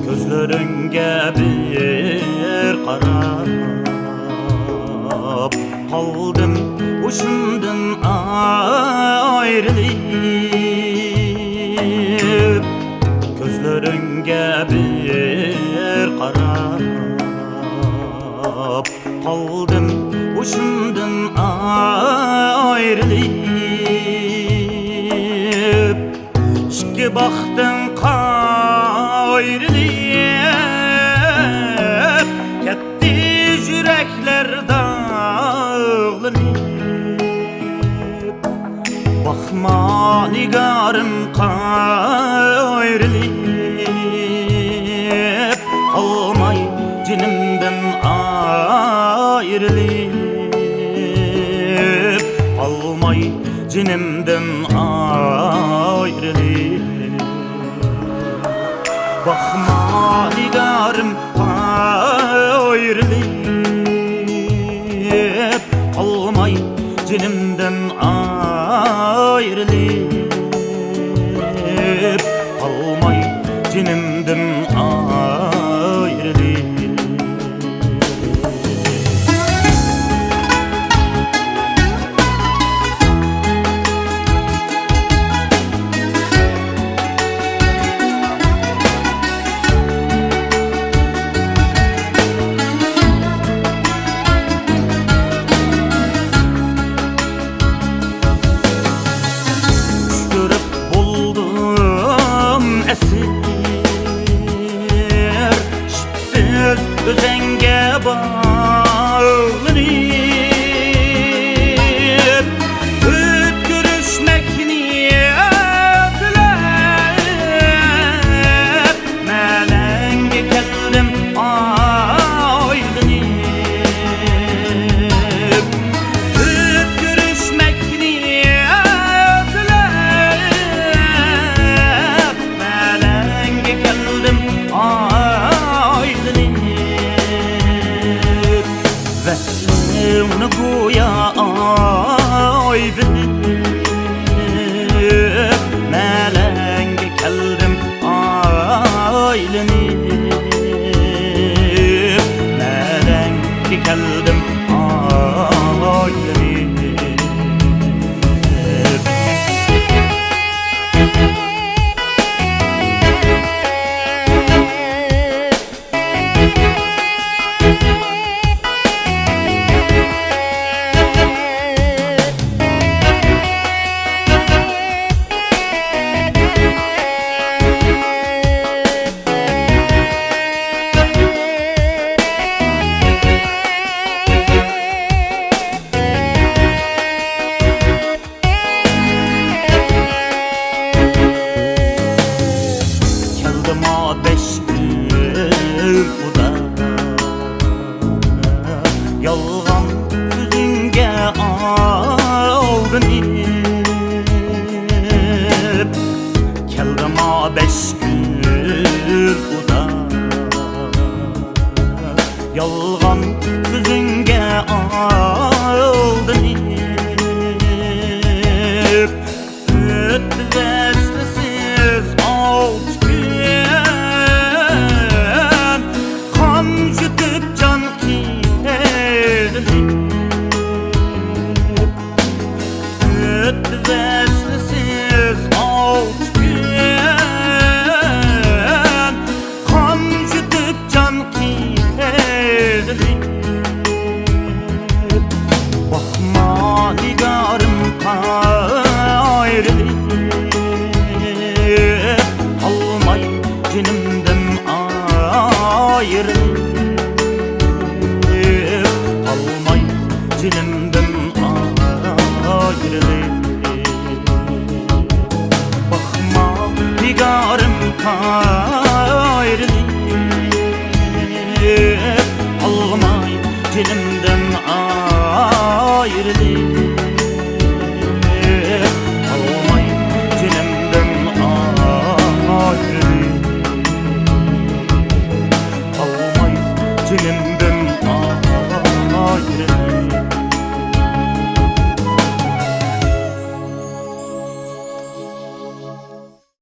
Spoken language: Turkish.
Gözleringe bir qarab qaldım uşundan ayrılıp. Gözleringe bir qarab qaldım uşundan ayrılıp. İki baxtın ayrılıp ketdi yürekler dağlanıp. Bakma nigarım ayrılıp, olmay cinimden ayrılıp, olmay cinimden ayrılıp. Bakma nigarım ayrılıp, olmay cinimden ayrılıp, olmay cinimden ayrılıp. Şipsiz özenge bağlanıp, ötkürüşmek niyetlep, melenge keldim aylanıp. Ötkürüşmek niyetlep, melenge keldim aylanıp. Veslimni goya aylanıp, melenge keldim aylanıp, melenge keldim aylanıp. Yalgan sözünge aldanıp, keldim a 5 gün uda. Yalgan sözünge aldanıp, öttü veslisiz 6 gün, kan jutup can veslisiz 6 gün, kan jutup can kirelim. Bakma nigarım ayrılıp, olmay cinimden ayrılıp, olmay cinimden ayrılıp. ayrılık almay dilimden